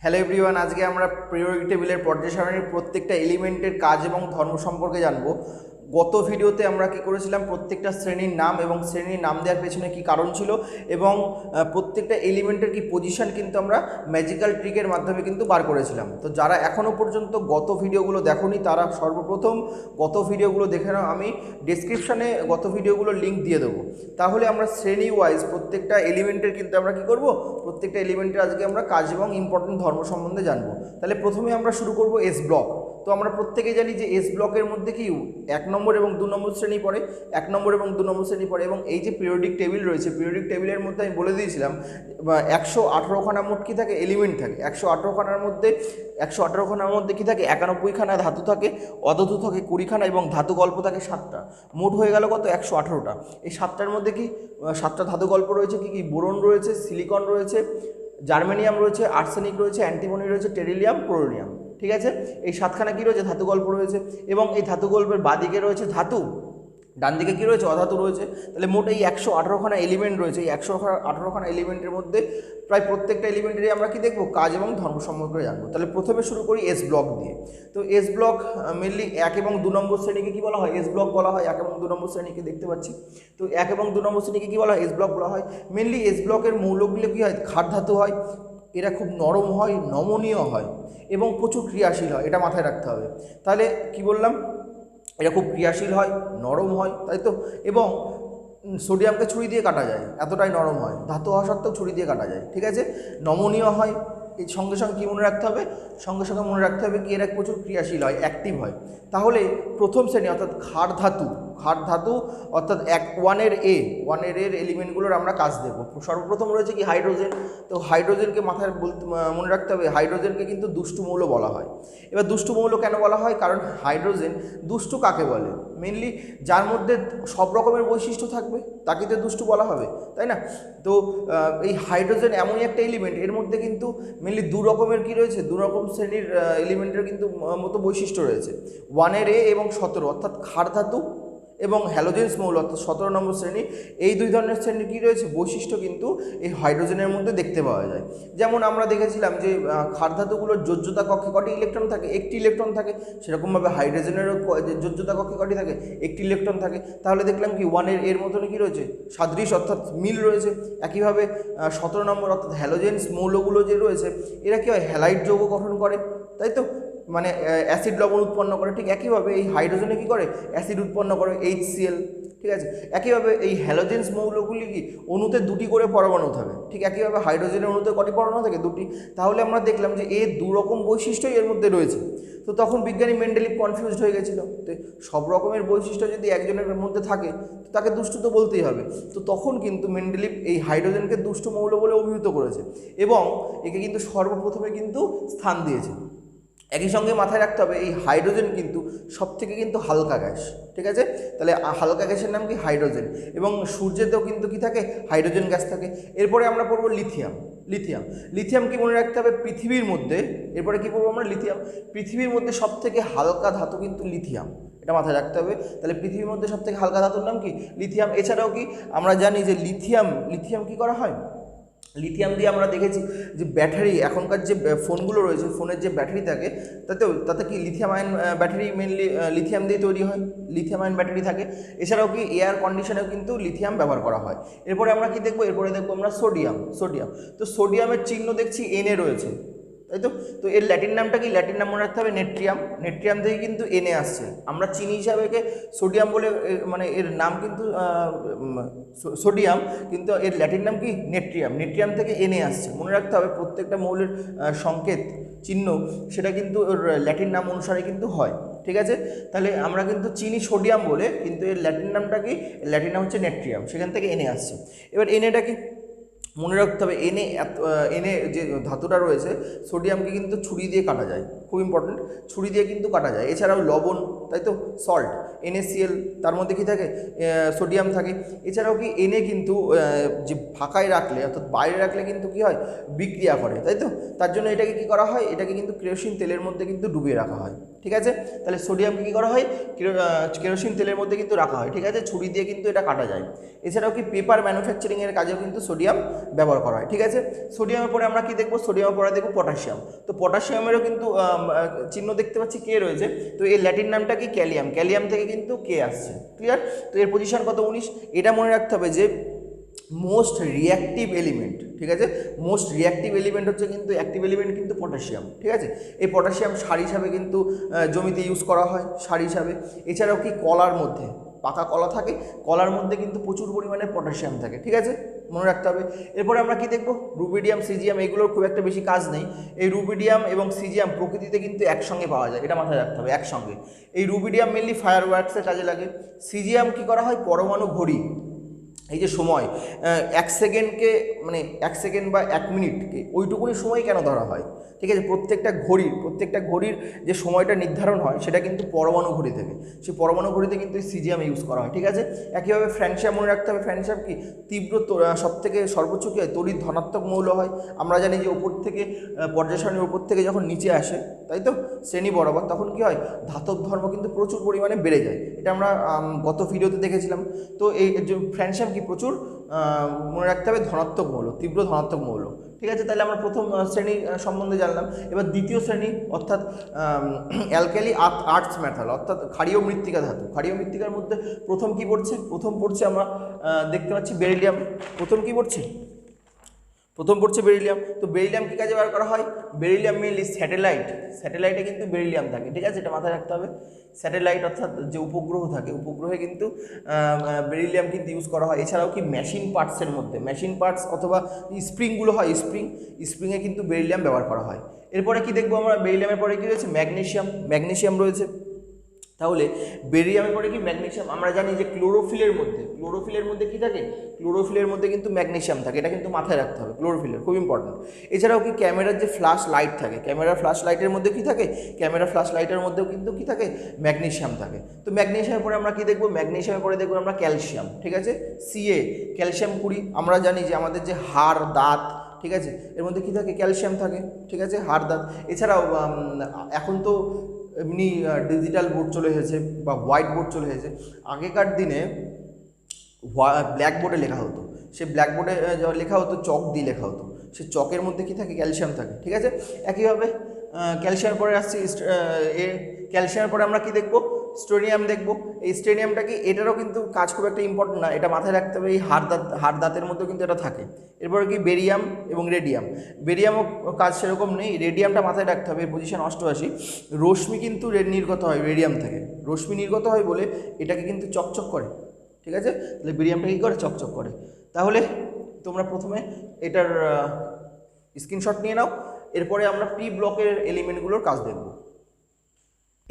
Hello everyone, আজকে আমরা periodic টেবিলের পর্যায় সারণীর প্রত্যেকটা এলিমেন্টের কাজ এবং ধর্ম সম্পর্কে জানবো। গত ভিডিওতে আমরা কি করেছিলাম, প্রত্যেকটা শ্রেণীর নাম এবং শ্রেণীর নাম দেওয়ার পেছনে কি কারণ ছিল এবং প্রত্যেকটা এলিমেন্টের কি পজিশন কিন্তু আমরা ম্যাজিক্যাল ট্রিকের মাধ্যমে কিন্তু বার করেছিলাম। তো যারা এখনও পর্যন্ত গত ভিডিওগুলো দেখোনি তারা সর্বপ্রথম গত ভিডিওগুলো দেখে নাও। আমি ডেসক্রিপশানে গত ভিডিওগুলোর লিঙ্ক দিয়ে দেবো। তাহলে আমরা শ্রেণী ওয়াইজ প্রত্যেকটা এলিমেন্টের কিন্তু আমরা কি করব, প্রত্যেকটা এলিমেন্টের আজকে আমরা কাজ এবং ইম্পর্টেন্ট ধর্ম সম্বন্ধে জানবো। তাহলে প্রথমে আমরা শুরু করব এস ব্লক। তো আমরা প্রত্যেকেই জানি যে এস ব্লকের মধ্যে কি 1 নম্বর এবং 2 নম্বর শ্রেণী পড়ে, 1 নম্বর এবং 2 নম্বর শ্রেণী পড়ে। এবং এই যে পিরিয়ডিক টেবিল রয়েছে, পিরিয়ডিক টেবিলের মধ্যে আমি বলে দিয়েছিলাম 118খানা মোট কী থাকে, এলিমেন্ট থাকে। 118খানার মধ্যে কী থাকে, 91খানা ধাতু থাকে, অধাতু থাকে 20খানা এবং ধাতু গল্প থাকে 7টা। মোট হয়ে গেল কত, 118টা। এই 7টার মধ্যে কি 7টা ধাতু গল্প রয়েছে, কি কি বোরন রয়েছে, সিলিকন রয়েছে, জার্মেনিয়াম রয়েছে, আর্সেনিক রয়েছে, অ্যান্টিমনি রয়েছে, টেরিলিয়াম, পোলোনিয়াম। ঠিক আছে, এই 7খানা কী রয়েছে, ধাতু গল্প রয়েছে। এবং এই ধাতু গল্পের বাদিকে রয়েছে ধাতু, ডান দিকে কী রয়েছে, অধাতু রয়েছে। তাহলে মোট এই 118খানা এলিমেন্ট রয়েছে। এই 118খানা এলিমেন্টের মধ্যে প্রায় প্রত্যেকটা এলিমেন্টেরই আমরা কি দেখবো, কাজ এবং ধর্ম সম্পর্কে জানবো। তাহলে প্রথমে শুরু করি এস ব্লক দিয়ে। তো এস ব্লক মেনলি 1 এবং 2 নম্বর শ্রেণীকে কী বলা হয়, এস ব্লক বলা হয়। 1 এবং 2 নম্বর শ্রেণীকে দেখতে পাচ্ছি। তো 1 এবং 2 নম্বর শ্রেণীকে কী বলা হয়, এস ব্লক বলা হয়। মেনলি এস ব্লকের মৌলগুলো কী হয়, ক্ষার ধাতু হয়। এরা খুব নরম হয়, নমনীয় হয় এবং প্রচুর ক্রিয়াশীল হয়, এটা মাথায় রাখতে হবে। তাহলে কি বললাম, এটা খুব ক্রিয়াশীল হয়, নরম হয়, তাই তো। এবং সোডিয়ামকে ছুরি দিয়ে কাটা যায়, এতটাই নরম হয়। ধাতু হওয়া সত্ত্বেও ছুরি দিয়ে কাটা যায়। ঠিক আছে, নমনীয় হয়। এই সঙ্গে সঙ্গে কী মনে রাখতে হবে, সঙ্গে সঙ্গে মনে রাখতে হবে কি এরা প্রচুর ক্রিয়াশীল হয়, অ্যাক্টিভ হয়। তাহলে প্রথম শ্রেণী অর্থাৎ ক্ষার ধাতু অর্থাৎ 1 এর এলিমেন্টগুলোর আমরা কাজ দেবো। সর্বপ্রথম রয়েছে কি, হাইড্রোজেন। তো হাইড্রোজেনকে মাথায় মনে রাখতে হবে, হাইড্রোজেনকে কিন্তু দুষ্টু মৌল বলা হয়। এবার দুষ্টু মৌল কেন বলা হয়, কারণ হাইড্রোজেন দুষ্টু কাকে বলে, মেনলি যার মধ্যে সব রকমের বৈশিষ্ট্য থাকবে তাকে তো দুষ্টু বলা হবে, তাই না। তো এই হাইড্রোজেন এমনই একটা এলিমেন্ট, এর মধ্যে কিন্তু মেনলি 2 রকমের কী রয়েছে, 2 রকম শ্রেণীর এলিমেন্টের কিন্তু মতো বৈশিষ্ট্য রয়েছে। 1 এবং 17 অর্থাৎ ক্ষার ধাতু এবং হ্যালোজেন্স মৌল অর্থাৎ 17 নম্বর শ্রেণী। এই 2 ধরনের শ্রেণীর কী রয়েছে, বৈশিষ্ট্য কিন্তু এই হাইড্রোজেনের মধ্যে দেখতে পাওয়া যায়। যেমন আমরা দেখেছিলাম যে ক্ষার ধাতুগুলোর যোজ্যতা কক্ষে কটি ইলেকট্রন থাকে, 1টি ইলেকট্রন থাকে। সেরকমভাবে হাইড্রোজেনেরও যোজ্যতা কক্ষে কটি থাকে, 1টি ইলেকট্রন থাকে। তাহলে দেখলাম কি 1 এর মতনই কী রয়েছে, সাদৃশ্য অর্থাৎ মিল রয়েছে। একইভাবে 17 নম্বর অর্থাৎ হ্যালোজেন্স মৌলগুলো যে রয়েছে, এরা কী হয়, হ্যালাইড যৌগ গঠন করে, তাই তো, মানে অ্যাসিড লবণ উৎপন্ন করে। ঠিক একইভাবে এই হাইড্রোজেনে কী করে, অ্যাসিড উৎপন্ন করে, HCl। ঠিক আছে, একইভাবে এই হ্যালোজেন্স মৌলগুলি কি অণুতে 2টি করে পরমাণু থাকে। ঠিক একইভাবে হাইড্রোজেনের অণুতে কটি পরমাণু থাকে, 2টি। তাহলে আমরা দেখলাম যে এর 2 রকম বৈশিষ্ট্যই এর মধ্যে রয়েছে। তো তখন বিজ্ঞানী মেন্ডেলিভ কনফিউজড হয়ে গেছিল, তো সব রকমের বৈশিষ্ট্য যদি একজনের মধ্যে থাকে তো তাকে দুষ্টু তো বলতেই হবে। তো তখন কিন্তু মেন্ডেলিভ এই হাইড্রোজেনকে দুষ্টু মৌল বলে অভিহিত করেছে এবং একে কিন্তু সর্বপ্রথমে কিন্তু স্থান দিয়েছে। একই সঙ্গে মাথায় রাখতে হবে এই হাইড্রোজেন কিন্তু সবথেকে কিন্তু হালকা গ্যাস। ঠিক আছে, তাহলে হালকা গ্যাসের নাম কি, হাইড্রোজেন। এবং সূর্যেতেও কিন্তু কি থাকে, হাইড্রোজেন গ্যাস থাকে। এরপরে আমরা পড়বো লিথিয়াম কি মনে রাখতে হবে, পৃথিবীর মধ্যে, এরপরে কি পড়বো আমরা, লিথিয়াম। পৃথিবীর মধ্যে সবথেকে হালকা ধাতু কিন্তু লিথিয়াম, এটা মাথায় রাখতে হবে। তাহলে পৃথিবীর মধ্যে সবথেকে হালকা ধাতুর নাম কি, লিথিয়াম। এছাড়াও কি আমরা জানি যে লিথিয়াম কি করা হয়, লিথিয়াম দিয়ে আমরা দেখেছি যে ব্যাটারি, এখনকার যে ফোনগুলো রয়েছে, ফোনের যে ব্যাটারি থাকে তাতে কি lithium ion battery, mainly lithium দিয়ে তৈরি হয়, লিথিয়াম আয়ন ব্যাটারি থাকে। এছাড়াও কি এয়ার কন্ডিশনেও কিন্তু লিথিয়াম ব্যবহার করা হয়। এরপরে আমরা কি দেখবো, এরপরে দেখবো আমরা সোডিয়াম। তো সোডিয়ামের চিহ্ন দেখছি Na রয়েছে, তাই তো। তো এর ল্যাটিন নামটা কি, ল্যাটিন নাম মনে রাখতে হবে নেট্রিয়াম থেকে কিন্তু Na আসছে। আমরা চিনি হিসাবে একে সোডিয়াম বলে, মানে এর নাম কিন্তু সোডিয়াম, কিন্তু এর ল্যাটিন নাম কি, নেট্রিয়াম থেকে Na আসছে। মনে রাখতে হবে প্রত্যেকটা মৌলের সংকেত চিহ্ন সেটা কিন্তু ওর ল্যাটিন নাম অনুসারে কিন্তু হয়। ঠিক আছে, তাহলে আমরা কিন্তু চিনি সোডিয়াম বলে, কিন্তু এর ল্যাটিন নামটা কি, ল্যাটিন নাম হচ্ছে নেট্রিয়াম, সেখান থেকে Na আসছে। এবার Na কি মনে রাখতে হবে, এনে যে ধাতুটা রয়েছে, সোডিয়ামকে কিন্তু ছুরি দিয়ে কাটা যায়, খুব ইম্পর্টেন্ট, ছুরি দিয়ে কিন্তু কাটা যায়। এছাড়াও লবণ, তাই তো, সল্ট, NaCl, তার মধ্যে কি থাকে, সোডিয়াম থাকে। এছাড়াও কি কিন্তু যে ফাঁকায় রাখলে অর্থাৎ বাইরে রাখলে কিন্তু কি হয়, বিক্রিয়া করে, তাই তো। তার জন্য এটাকে কি করা হয়, এটাকে কিন্তু কেরোসিন তেলের মধ্যে কিন্তু ডুবিয়ে রাখা হয়। ঠিক আছে, তাহলে সোডিয়ামকে কী করা হয়, কেরোসিন তেলের মধ্যে কিন্তু রাখা হয়। ঠিক আছে, ছুরি দিয়ে কিন্তু এটা কাটা যায়। এছাড়াও কি পেপার ম্যানুফ্যাকচারিংয়ের কাজেও কিন্তু সোডিয়াম ব্যবহার করা হয়। ঠিক আছে, সোডিয়ামের পরে আমরা কি দেখবো, সোডিয়ামের পরে দেখবো পটাশিয়াম। তো পটাশিয়ামেরও কিন্তু চিহ্ন দেখতে পাচ্ছি কে রয়েছে, তো এই ল্যাটিন নামটা কি ক্যালিয়াম, ক্যালিয়াম থেকে কিন্তু কে আসছে, ক্লিয়ার। তো এর পজিশন কত 19। এটা মনে রাখতে হবে যে মোস্ট রিঅ্যাক্টিভ এলিমেন্ট, ঠিক আছে, মোস্ট রিঅ্যাক্টিভ এলিমেন্ট হচ্ছে কিন্তু অ্যাক্টিভ এলিমেন্ট কিন্তু পটাশিয়াম। ঠিক আছে, এই পটাশিয়াম সার হিসাবে কিন্তু জমিতে ইউজ করা হয় সার হিসাবে। এছাড়াও কি কলার মধ্যে, পাকা কলা থাকে, কলার মধ্যে কিন্তু প্রচুর পরিমাণে পটাশিয়াম থাকে। ঠিক আছে, মনে রাখতে হবে। এরপরে আমরা কি দেখব, রুবিডিয়াম, সিজিয়াম, এগুলোর খুব একটা বেশি কাজ নেই। এই রুবিডিয়াম এবং সিজিয়াম প্রকৃতিতে কিন্তু একসঙ্গে পাওয়া যায়, এটা মাথায় রাখতে হবে একসঙ্গে। এই রুবিডিয়াম মেনলি ফায়ার ওয়ার্কসের কাজে লাগে। সিজিয়াম কি করা হয়, পরমাণু ঘড়ি, এই যে সময় 1 সেকেন্ডকে মানে 1 সেকেন্ড বা 1 মিনিটকে ওইটুকুনি সময় কেন ধরা হয়, ঠিক আছে, প্রত্যেকটা ঘড়ির যে সময়টা নির্ধারণ হয় সেটা কিন্তু পরমাণু ঘড়ি থেকে, সেই পরমাণু ঘড়িতে কিন্তু সিজিয়াম ইউজ করা হয়। ঠিক আছে, একইভাবে ফ্র্যান্সিয়াম মনে রাখতে হবে, ফ্র্যান্সিয়াম কি তীব্র সবথেকে সর্বোচ্চ কী হয়, তড়িৎ ধনাত্মক মৌল হয়। আমরা জানি যে ওপর থেকে পর্যায় সারণীর ওপর থেকে যখন নিচে আসে, তাই তো শ্রেণী বরাবর, তখন কি হয়, ধাতব ধর্ম কিন্তু প্রচুর পরিমাণে বেড়ে যায়। এটা আমরা গত ভিডিওতে দেখেছিলাম। তো এই যে ফ্র্যান্সিয়াম কি প্রচুর মনে রাখতে হবে ধনাত্মক মৌল, তীব্র ধনাত্মক মৌল। ঠিক আছে, তাহলে আমরা প্রথম শ্রেণী সম্বন্ধে জানলাম। এবার দ্বিতীয় শ্রেণী অর্থাৎ অ্যালকালি আর্থস মেটাল, অর্থাৎ ক্ষারীয় মৃত্তিকা ধাতু। ক্ষারীয় মৃত্তিকার মধ্যে প্রথম কি পড়ছে, প্রথম পড়ছে আমরা দেখতে পাচ্ছি বেরিলিয়াম। প্রথম কি পড়ছে, প্রথম পড়ছে বেরিলিয়াম। তো বেরিলিয়াম কী কাজে ব্যবহার করা হয়, বেরিলিয়াম মেনলি স্যাটেলাইটে কিন্তু বেরিলিয়াম থাকে। ঠিক আছে, এটা মাথায় রাখতে হবে। স্যাটেলাইট অর্থাৎ যে উপগ্রহ থাকে, উপগ্রহে কিন্তু বেরিলিয়াম কিন্তু ইউজ করা হয়। এছাড়াও কি মেশিন পার্টসের মধ্যে, মেশিন পার্টস অথবা স্প্রিংগুলো হয়, স্প্রিংয়ে কিন্তু বেরিলিয়াম ব্যবহার করা হয়। এরপরে কি দেখবো আমরা, বেরিলিয়ামের পরে কী রয়েছে, ম্যাগনেসিয়াম রয়েছে। তাহলে বেরিলিয়ামের পরে কি ম্যাগনেসিয়াম, আমরা জানি যে ক্লোরোফিলের মধ্যে কি থাকে, ক্লোরোফিলের মধ্যে কিন্তু ম্যাগনেসিয়াম থাকে, এটা কিন্তু মাথায় রাখতে হবে, ক্লোরোফিলের খুব ইম্পর্টেন্ট। এছাড়াও কি ক্যামেরার যে ফ্ল্যাশ লাইট থাকে, ক্যামেরার ফ্ল্যাশ লাইটের মধ্যে কি থাকে, ক্যামেরা ফ্ল্যাশ লাইটের মধ্যেও কিন্তু কি থাকে, ম্যাগনেসিয়াম থাকে। তো ম্যাগনেসিয়ামের পরে আমরা কি দেখবো, ম্যাগনেসিয়ামের পরে দেখবো আমরা ক্যালসিয়াম। ঠিক আছে, Ca, ক্যালসিয়াম 20। আমরা জানি যে আমাদের যে হাড়, দাঁত, ঠিক আছে, এর মধ্যে কি থাকে, ক্যালসিয়াম থাকে। ঠিক আছে, হাড়, দাঁত। এছাড়াও এখন তো এমনি ডিজিটাল বোর্ড চলে এসেছে বা হোয়াইট বোর্ড চলে এসেছে। আগেকার দিনে ব্ল্যাক বোর্ডে লেখা হতো, সেই ব্ল্যাক বোর্ডে লেখা হতো চক দিয়ে লেখা হতো, সেই চকের মধ্যে কী থাকে, ক্যালসিয়াম থাকে। ঠিক আছে, একইভাবে ক্যালসিয়ামের পরে আসছি ক্যালসিয়ামের পরে আমরা কি দেখবো, স্টেনিয়াম দেখবো। এই স্টেনিয়ামটা কি, এটারও কিন্তু কাজ খুব একটা ইম্পর্টেন্ট না, এটা মাথায় রাখতে হবে, এই হাড় দাঁতের মধ্যেও কিন্তু এটা থাকে। এরপরে কি বেরিয়াম এবং রেডিয়াম, বেরিয়ামও কাজ সেরকম নেই, রেডিয়ামটা মাথায় রাখতে হবে, পজিশন 88। রশ্মি কিন্তু নির্গত হয় রেডিয়াম থেকে, রশ্মি নির্গত হয় বলে এটাকে কিন্তু চকচক করে। ঠিক আছে, তাহলে বেরিয়ামটা কী করে, চকচক করে। তাহলে তোমরা প্রথমে এটার স্ক্রিনশট নিয়ে নাও। এরপরে আমরা পি ব্লকের এলিমেন্টগুলোর কাজ দেখব।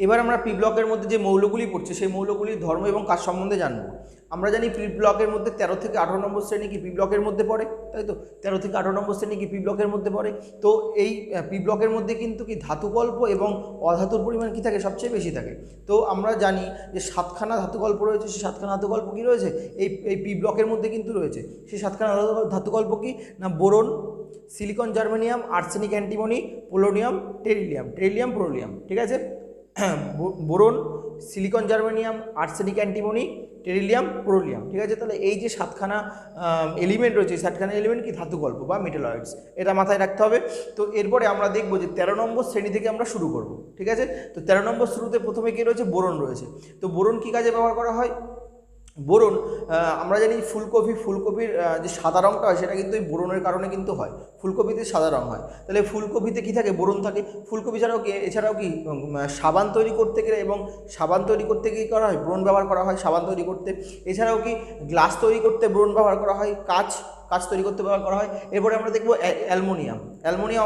এবার আমরা পি ব্লকের মধ্যে যে মৌলগুলি পড়ছে, সেই মৌলগুলির ধর্ম এবং কাজ সম্বন্ধে জানবো। আমরা জানি পি ব্লকের মধ্যে 13 থেকে 18 নম্বর শ্রেণী কি পি ব্লকের মধ্যে পড়ে, তাই তো 13 থেকে 18 নম্বর শ্রেণী কি পি ব্লকের মধ্যে পড়ে। তো এই পি ব্লকের মধ্যে কিন্তু কি ধাতুকল্প এবং অধাতুর পরিমাণ কি থাকে, সবচেয়ে বেশি থাকে। তো আমরা জানি যে 7খানা ধাতুকল্প রয়েছে, সেই 7খানা ধাতুকল্প কি রয়েছে, এই পি ব্লকের মধ্যে কিন্তু রয়েছে। সেই 7খানা ধাতুকল্প কি না, boron, silicon, germanium, arsenic, antimony, polonium, tellurium, polonium. ঠিক আছে, boron, silicon, germanium, arsenic, antimony, tellurium, polonium. ঠিক আছে, তাহলে এই যে 7খানা এলিমেন্ট রয়েছে, 7খানা এলিমেন্ট কি ধাতুকল্প বা মেটালয়েডস, এটা মাথায় রাখতে হবে। তো এরপরে আমরা দেখবো যে 13 নম্বর শ্রেণী থেকে আমরা শুরু করব। ঠিক আছে, তো 13 নম্বর শুরুতে প্রথমে কি রয়েছে, বোরন রয়েছে। তো বোরন কী কাজে ব্যবহার করা হয়, বোরন আমরা জানি ফুলকপির যে সাদা রঙটা হয় সেটা কিন্তু এই বোরনের কারণে কিন্তু হয়, ফুলকপিতে সাদা রঙ হয়। তাহলে ফুলকপিতে কী থাকে, বোরন থাকে। ফুলকপি ছাড়াও কি, এছাড়াও কি সাবান তৈরি করতে গেলে এবং সাবান তৈরি করতে কী করা হয়, বোরন ব্যবহার করা হয় সাবান তৈরি করতে। এছাড়াও কি গ্লাস তৈরি করতে বোরন ব্যবহার করা হয়, কাঁচ তৈরি করতে ব্যবহার করা হয়। এরপরে আমরা দেখবো অ্যালুমিনিয়াম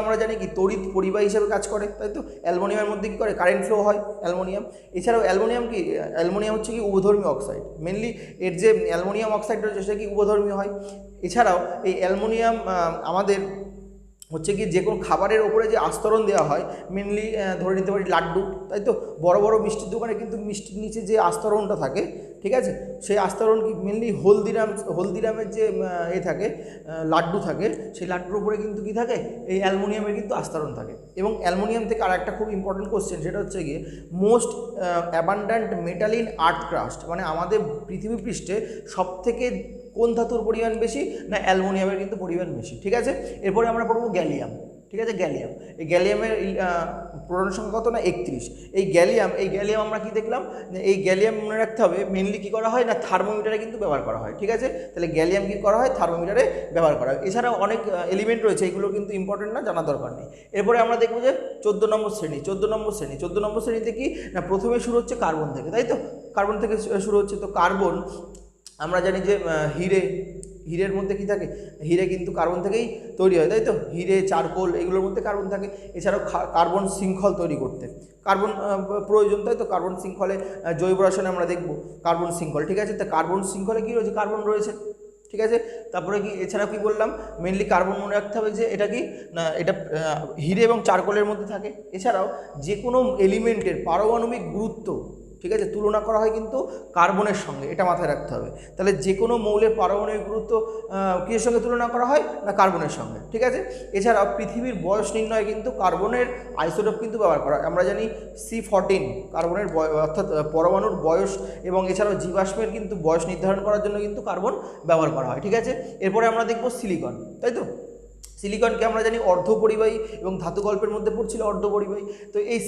আমরা জানি কি তড়িৎ পরিবাহী হিসেবে কাজ করে, তাই তো অ্যালুমিনিয়ামের মধ্যে কী করে, কারেন্ট ফ্লো হয় অ্যালুমিনিয়াম। এছাড়াও অ্যালুমিনিয়াম হচ্ছে কি উভধর্মী অক্সাইড, মেনলি এর যে অ্যালুমিনিয়াম অক্সাইড রয়েছে সেটা কি উভধর্মী হয়। এছাড়াও এই অ্যালুমিনিয়াম আমাদের হচ্ছে কি যে কোনো খাবারের ওপরে যে আস্তরণ দেওয়া হয়, মেনলি ধরে নিতে পারি লাড্ডু, তাই তো বড় বড় মিষ্টির দোকানে কিন্তু মিষ্টির নিচে যে আস্তরণটা থাকে, ঠিক আছে, সেই আস্তরণ কি মেনলি হলদিরামের যে থাকে লাড্ডু থাকে, সেই লাড্ডুর উপরে কিন্তু কি থাকে, এই অ্যালুমিনিয়ামের কিন্তু আস্তরণ থাকে। এবং অ্যালুমিনিয়াম থেকে আর একটা খুব ইম্পর্টেন্ট কোশ্চেন, সেটা হচ্ছে গিয়ে most abundant metal in earth crust, মানে আমাদের পৃথিবী পৃষ্ঠে সবথেকে কোন ধাতুর পরিমাণ বেশি? না অ্যালুমিনিয়ামের কিন্তু পরিমাণ বেশি। ঠিক আছে, এরপরে আমরা পড়বো গ্যালিয়াম। ঠিক আছে, গ্যালিয়াম, এই গ্যালিয়ামের প্রোটন সংখ্যা কত? না 31। এই গ্যালিয়াম আমরা কি দেখলাম? এই গ্যালিয়াম মনে রাখতে হবে মেনলি কী করা হয় না থার্মোমিটারে কিন্তু ব্যবহার করা হয়। ঠিক আছে, তাহলে গ্যালিয়াম কী করা হয়? থার্মোমিটারে ব্যবহার করা হয়। এছাড়াও অনেক এলিমেন্ট রয়েছে, এগুলো কিন্তু ইম্পর্টেন্ট না, জানার দরকার নেই। এরপরে আমরা দেখবো যে 14 নম্বর শ্রেণীতে কি না প্রথমে শুরু হচ্ছে কার্বন থেকে, তাই তো? কার্বন থেকে শুরু হচ্ছে। তো কার্বন আমরা জানি যে হিরের মধ্যে কি থাকে? হিরে কিন্তু কার্বন থেকেই তৈরি হয়, তাই তো? হিরে, চারকোল এগুলোর মধ্যে কার্বন থাকে। এছাড়াও কার্বন শৃঙ্খল তৈরি করতে কার্বন প্রয়োজন, তাই তো? কার্বন শৃঙ্খলে জৈব রসায়নে আমরা দেখব কার্বন শৃঙ্খল। ঠিক আছে, তা কার্বন শৃঙ্খলে কী রয়েছে? কার্বন রয়েছে। ঠিক আছে, তারপরে কি এছাড়াও কি বললাম? মেনলি কার্বন মনে রাখতে হবে যে এটা কি না এটা হিরে এবং চারকোলের মধ্যে থাকে। এছাড়াও যে কোনো এলিমেন্টের পারমাণবিক গুরুত্ব, ঠিক আছে, তুলনা করা হয় কিন্তু কার্বনের সঙ্গে, এটা মাথায় রাখতে হবে। তাহলে যে কোনো মৌলের পারমাণবিক গুরুত্ব কিসের সঙ্গে তুলনা করা হয়? না কার্বনের সঙ্গে। ঠিক আছে, এছাড়াও পৃথিবীর বয়স নির্ণয়ে কিন্তু কার্বনের আইসোটোপ কিন্তু ব্যবহার করা হয়। আমরা জানি C14 কার্বনের অর্থাৎ পরমাণুর বয়স, এবং এছাড়াও জীবাশ্মের কিন্তু বয়স নির্ধারণ করার জন্য কিন্তু কার্বন ব্যবহার করা হয়। ঠিক আছে, এরপরে আমরা দেখব সিলিকন, তাই তো? সিলিকনকে আমরা জানি অর্ধপরিবাহী এবং ধাতুকল্পের মধ্যে পড়ছিল অর্ধপরিবাহী। তো এই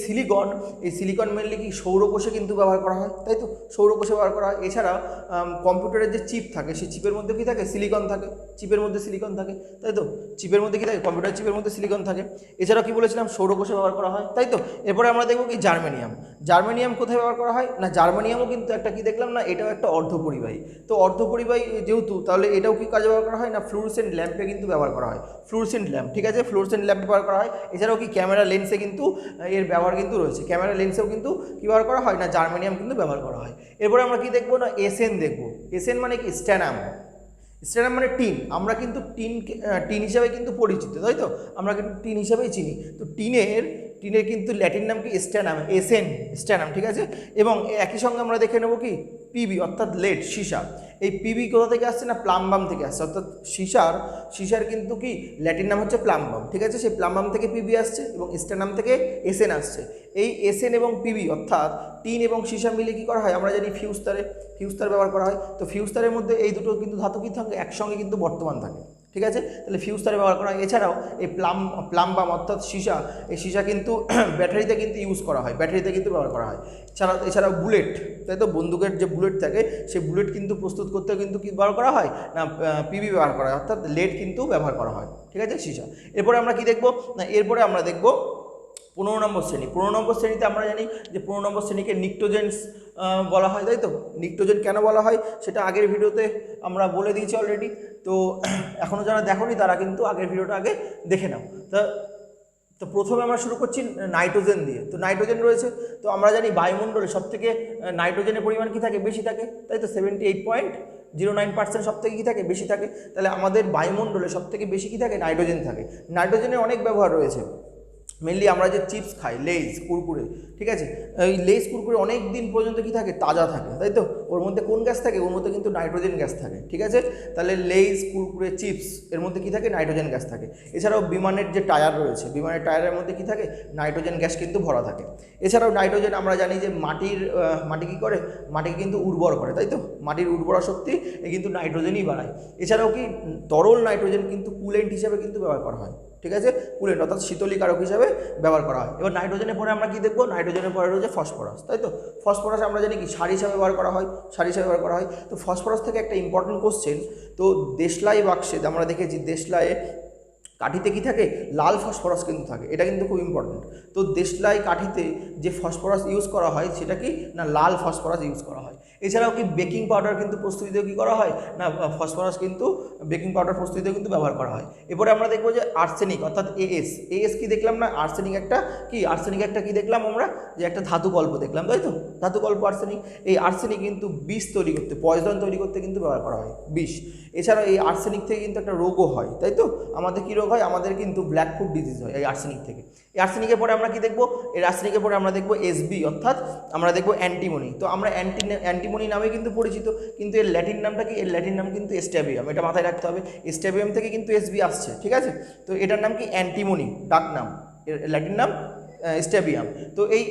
সিলিকন মেনলি কি সৌরকোষে কিন্তু ব্যবহার করা হয়, তাই তো? সৌরকোষে ব্যবহার করা হয়। এছাড়া কম্পিউটারের যে চিপ থাকে সেই চিপের মধ্যে কী থাকে? সিলিকন থাকে। চিপের মধ্যে সিলিকন থাকে, তাই তো? চিপের মধ্যে কী থাকে? কম্পিউটার চিপের মধ্যে সিলিকন থাকে। এছাড়াও কী বলেছিলাম? সৌরকোষে ব্যবহার করা হয়, তাই তো? এরপরে আমরা দেখব কি জার্মেনিয়াম কোথায় ব্যবহার করা হয়? না জার্মেনিয়ামও কিন্তু একটা কি দেখলাম না এটাও একটা অর্ধপরিবাহী। তো অর্ধপরিবাহী যেহেতু, তাহলে এটাও কি কাজে ব্যবহার করা হয়? না ফ্লুরোসেন্ট ল্যাম্পে কিন্তু ব্যবহার করা হয়। ফ্লুরোসেন্ট ল্যাম্প, ঠিক আছে, ফ্লুরোসেন্ট ল্যাম্প ব্যবহার করা হয়। এছাড়াও কি ক্যামেরা লেন্সে কিন্তু এর ব্যবহার কিন্তু রয়েছে। ক্যামেরা লেন্সেও কিন্তু কী ব্যবহার করা হয়? না জার্মেনিয়াম কিন্তু ব্যবহার করা হয়। এরপরে আমরা কি দেখবো? না এসএন দেখবো। এসএন মানে কি? স্ট্যানাম মানে টিন। আমরা কিন্তু টিন হিসাবে কিন্তু পরিচিত, তাই তো? আমরা কিন্তু টিন হিসাবেই চিনি। তো টিনের কিন্তু ল্যাটিন নাম কি? স্ট্যানাম। ঠিক আছে, এবং একই সঙ্গে আমরা দেখে নেব কি পিবি অর্থাৎ লেড, সীসা। এই পিবি কোথা থেকে আসছে? না প্লামবাম থেকে আসছে। অর্থাৎ সীসার কিন্তু কি ল্যাটিন নাম হচ্ছে প্লামবাম। ঠিক আছে, সেই প্লামবাম থেকে পিবি আসছে এবং স্ট্যানাম থেকে এসএন আসছে। এই এসএন এবং পিবি অর্থাৎ টিন এবং সীসা মিলে কী করা হয়? আমরা জানি ফিউজ তার ব্যবহার করা হয়। তো ফিউজ তারের মধ্যে এই দুটো কিন্তু ধাতু কী থাকে? একসঙ্গে কিন্তু বর্তমান থাকে। ঠিক আছে, তাহলে ফিউজ তারে ব্যবহার করা হয়। এছাড়াও এই প্লামবাম অর্থাৎ সীসা কিন্তু ব্যাটারিতে কিন্তু ইউজ করা হয়, ব্যাটারিতে কিন্তু ব্যবহার করা হয়। এছাড়াও বুলেট, তাই তো? বন্দুকের যে বুলেট থাকে সেই বুলেট কিন্তু প্রস্তুত করতেও কিন্তু কী ব্যবহার করা হয়? না পিবি ব্যবহার করা হয়, অর্থাৎ লেড কিন্তু ব্যবহার করা হয়। ঠিক আছে, সীসা। এরপরে আমরা কি দেখব? না এরপরে আমরা দেখব 15 নম্বর শ্রেণী। 15 নম্বর শ্রেণীতে আমরা জানি যে 15 নম্বর শ্রেণীকে নিক্টোজেন্স বলা হয়, তাই তো? নিক্টোজেন কেন বলা হয় সেটা আগের ভিডিওতে আমরা বলে দিয়েছি অলরেডি। তো এখনও যারা দেখোনি তারা কিন্তু আগের ভিডিওটা আগে দেখে নাও। তো প্রথমে আমরা শুরু করছি নাইট্রোজেন দিয়ে। তো নাইট্রোজেন রয়েছে, তো আমরা জানি বায়ুমণ্ডলে সবথেকে নাইট্রোজেনের পরিমাণ কী থাকে? বেশি থাকে, তাই তো? 78.09% সবথেকে কী থাকে? বেশি থাকে। তাহলে আমাদের বায়ুমণ্ডলে সবথেকে বেশি কী থাকে? নাইট্রোজেন থাকে। নাইট্রোজেনের অনেক ব্যবহার রয়েছে। মেনলি আমরা যে চিপস খাই, লেজ, কুরকুরে, ঠিক আছে, এই লেজ কুরকুরে অনেক দিন পর্যন্ত কী থাকে? তাজা থাকে, তাই তো? ওর মধ্যে কোন গ্যাস থাকে? ওর মধ্যে কিন্তু নাইট্রোজেন গ্যাস থাকে। ঠিক আছে, তাহলে লেজ, কুরকুরে, চিপস এর মধ্যে কী থাকে? নাইট্রোজেন গ্যাস থাকে। এছাড়াও বিমানের যে টায়ার রয়েছে, বিমানের টায়ারের মধ্যে কী থাকে? নাইট্রোজেন গ্যাস কিন্তু ভরা থাকে। এছাড়াও নাইট্রোজেন আমরা জানি যে মাটি কী করে? মাটিকে কিন্তু উর্বর করে, তাই তো? মাটির উর্বরা শক্তি কিন্তু নাইট্রোজেনই বাড়ায়। এছাড়াও কি তরল নাইট্রোজেন কিন্তু কুলেন্ট হিসাবে কিন্তু ব্যবহার করা হয়। ঠিক আছে, কুলেন্ট অর্থাৎ শীতলীকারক হিসাবে ব্যবহার করা হয়। এবার নাইট্রোজেনের পরে আমরা কি দেখব? নাইট্রোজেনের পরে রয়েছে ফসফরাস, তাই তো? ফসফরাস আমরা জানি কি সার হিসাবে ব্যবহার করা হয়, তো ফসফরাস থেকে একটা ইম্পর্টেন্ট কোশ্চেন। তো দেশলাই বাক্সে আমরা দেখেছি দেশলাইয়ে কাঠিতে কী থাকে? লাল ফসফরাস কিন্তু থাকে, এটা কিন্তু খুব ইম্পর্টেন্ট। তো দেশলাই কাঠিতে যে ফসফরাস ইউজ করা হয় সেটা কি না লাল ফসফরাস ইউজ করা হয়। এছাড়াও কি বেকিং পাউডার কিন্তু প্রস্তুতিতেও কী করা হয়? না ফসফরাস কিন্তু বেকিং পাউডার প্রস্তুতিতেও কিন্তু ব্যবহার করা হয়। এরপরে আমরা দেখবো যে আর্সেনিক অর্থাৎ এএস কি দেখলাম না? আর্সেনিক একটা কি দেখলাম আমরা? যে একটা ধাতুকল্প দেখলাম, তাই তো? ধাতুকল্প আর্সেনিক। এই আর্সেনিক কিন্তু বিষ তৈরি করতে, পয়জন তৈরি করতে কিন্তু ব্যবহার করা হয়, বিষ। এছাড়াও এই আর্সেনিক থেকে কিন্তু একটা রোগও হয়, তাই তো? আমাদের কী রোগ হয়? আমাদের কিন্তু ব্ল্যাক ফুট ডিজিজ হয় এই আর্সেনিক থেকে। এই আর্সেনিকের পরে আমরা কি দেখবো? এই আর্সেনিকের পরে আমরা দেখবো এসবি অর্থাৎ আমরা দেখবো অ্যান্টিমনি। তো আমরা অ্যান্টিমনি নামে কিন্তু পরিচিত, কিন্তু এর ল্যাটিন নামটা কি? এর ল্যাটিন নাম কিন্তু স্ট্যাবিয়াম, এটা মাথায় রাখতে হবে। স্ট্যাবিয়াম থেকে কিন্তু এসবি আসছে, ঠিক আছে? তো এটার নাম কি? অ্যান্টিমনি, ডাক নাম। এর ল্যাটিন নাম স্টেবিয়াম। তো এই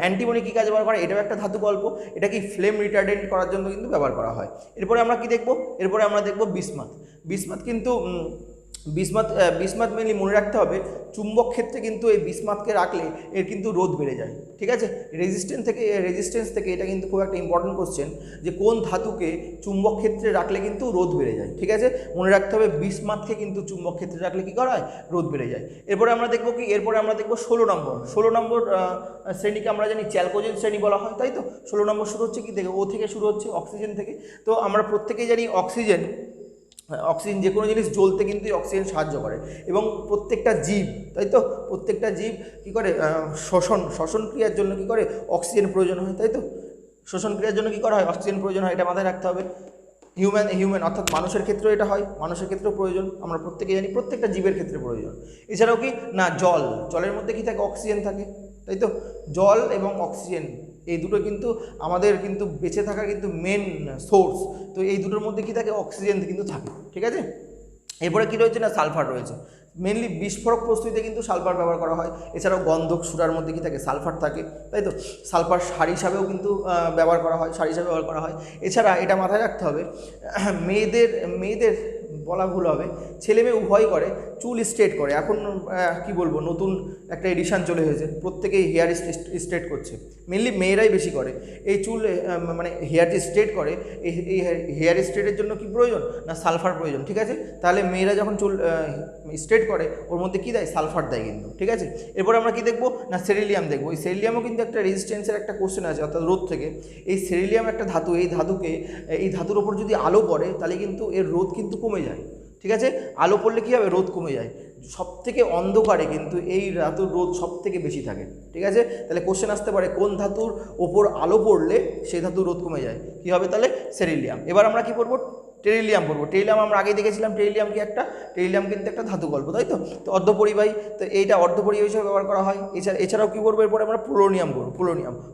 অ্যান্টিমনি কী কাজে ব্যবহার করে, এটাও একটা ধাতু গল্প, এটা কি ফ্লেম রিটার্ডেন্ট করার জন্য কিন্তু ব্যবহার করা হয়। এরপরে আমরা কি দেখব, এরপরে আমরা দেখব বিসমাথ। বিসমাথ কিন্তু বিসমাথ মেনলি মনে রাখতে হবে, চুম্বক ক্ষেত্রে কিন্তু এই বিসমাথকে রাখলে এর কিন্তু রোধ বেড়ে যায়, ঠিক আছে। রেজিস্ট্যান্স থেকে এটা কিন্তু খুব একটা ইম্পর্টেন্ট কোশ্চেন, যে কোন ধাতুকে চুম্বক ক্ষেত্রে রাখলে কিন্তু রোধ বেড়ে যায়, ঠিক আছে। মনে রাখতে হবে বিসমাথকে কিন্তু চুম্বক ক্ষেত্রে রাখলে কী করা হয়, রোধ বেড়ে যায়। এরপরে আমরা দেখব কি, এরপরে আমরা দেখব 16 নম্বর শ্রেণীকে আমরা জানি চ্যালকোজেন শ্রেণী বলা হয়, তাই তো। 16 নম্বর শুরু হচ্ছে কি থেকে, ও থেকে শুরু হচ্ছে, অক্সিজেন থেকে। তো আমরা প্রত্যেকেই জানি অক্সিজেন যে কোনো জিনিস জ্বলতে কিন্তু অক্সিজেন সাহায্য করে, এবং প্রত্যেকটা জীব, তাই তো, প্রত্যেকটা জীব কী করে, শ্বসন ক্রিয়ার জন্য কী করে, অক্সিজেন প্রয়োজন হয়, তাই তো। শ্বসন ক্রিয়ার জন্য কী করা হয়, অক্সিজেন প্রয়োজন হয়, এটা মাথায় রাখতে হবে। হিউম্যান অর্থাৎ মানুষের ক্ষেত্রেও এটা হয়, মানুষের ক্ষেত্রেও প্রয়োজন, আমরা প্রত্যেকে জানি, প্রত্যেকটা জীবের ক্ষেত্রে প্রয়োজন। এছাড়াও কি না, জলের মধ্যে কী থাকে, অক্সিজেন থাকে, তাই তো। জল এবং অক্সিজেন এই দুটো কিন্তু আমাদের কিন্তু বেঁচে থাকার কিন্তু মেন সোর্স। তো এই দুটোর মধ্যে কী থাকে, অক্সিজেন কিন্তু থাকে, ঠিক আছে। এরপরে কী রয়েছে না, সালফার রয়েছে। মেনলি বিস্ফোরক প্রস্তুতিতে কিন্তু সালফার ব্যবহার করা হয়। এছাড়াও গন্ধক সুরার মধ্যে কী থাকে, সালফার থাকে, তাই তো। সালফার সার হিসাবেও কিন্তু ব্যবহার করা হয়, সার হিসাবে ব্যবহার করা হয়। এছাড়া এটা মাথায় রাখতে হবে, মেয়েদের বলা ভুল হবে, ছেলে মেয়ে উভয় করে চুল স্ট্রেট করে। এখন কি বলবো, নতুন একটা এডিশান চলে হয়েছে, প্রত্যেকেই হেয়ার স্ট্রেট করছে, মেনলি মেয়েরাই বেশি করে এই চুল, মানে হেয়ারটি স্ট্রেট করে। এই হেয়ার স্ট্রেটের জন্য কি প্রয়োজন না, সালফার প্রয়োজন, ঠিক আছে। তাহলে মেয়েরা যখন চুল স্ট্রেট করে, ওর মধ্যে কী দেয়, সালফার দেয় কিন্তু, ঠিক আছে। এরপর আমরা কি দেখবো না, সেরিলিয়াম দেখবো। এই সেরিলিয়ামও কিন্তু একটা রেজিস্ট্যান্সের একটা কোশ্চেন আছে, অর্থাৎ রোধ থেকে। এই সেরিলিয়াম একটা ধাতু, এই ধাতুর ওপর যদি আলো পড়ে তাহলে কিন্তু এর রোধ কিন্তু কমে যায়, ঠিক আছে। আলো পড়লে কী হবে, রোধ কমে যায়। সবথেকে অন্ধকারে কিন্তু এই ধাতুর রোধ সবথেকে বেশি থাকে, ঠিক আছে। তাহলে কোশ্চেন আসতে পারে, কোন ধাতুর ওপর আলো পড়লে সেই ধাতুর রোধ কমে যায়, কী হবে তাহলে, সেরিলিয়াম। এবার আমরা কি পড়বো, টেরিলিয়াম পড়বো। টেরিলিয়াম আমরা আগেই দেখেছিলাম, টেরিলিয়াম কিন্তু একটা ধাতু গল্প, তাই তো। তো অর্ধপরিবাহী, তো এইটা অর্ধপরিবাহী হিসেবে ব্যবহার করা হয়। এছাড়াও কী করবো, এরপরে আমরা পোলোনিয়াম করবো।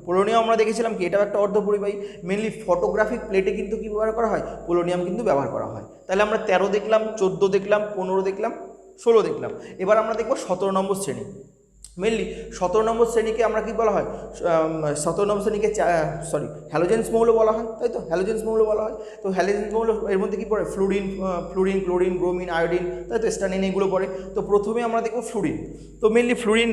পোলোনিয়াম আমরা দেখেছিলাম কি, এটাও একটা অর্ধপরিবাহী। মেনলি ফটোগ্রাফিক প্লেটে কিন্তু কী ব্যবহার করা হয়, পোলোনিয়াম কিন্তু ব্যবহার করা হয়। তাহলে আমরা 13 দেখলাম, 14 দেখলাম, 15 দেখলাম, 16 দেখলাম। এবার আমরা দেখবো 17 নম্বর শ্রেণী। মেনলি 17 নম্বর শ্রেণীকে আমরা কি বলা হয়, 17 নম্বর শ্রেণীকে হ্যালোজেন্স মৌল বলা হয়, তাই তো, হ্যালোজেন্স মৌল বলা হয়। তো হ্যালোজেন্স মৌল এর মধ্যে কী পড়ে, ফ্লুরিন, ক্লোরিন, ব্রোমিন, আয়োডিন, তাই তো, স্ট্যানিন, এগুলো পড়ে। তো প্রথমে আমরা দেখব ফ্লুরিন। তো মেনলি ফ্লুরিন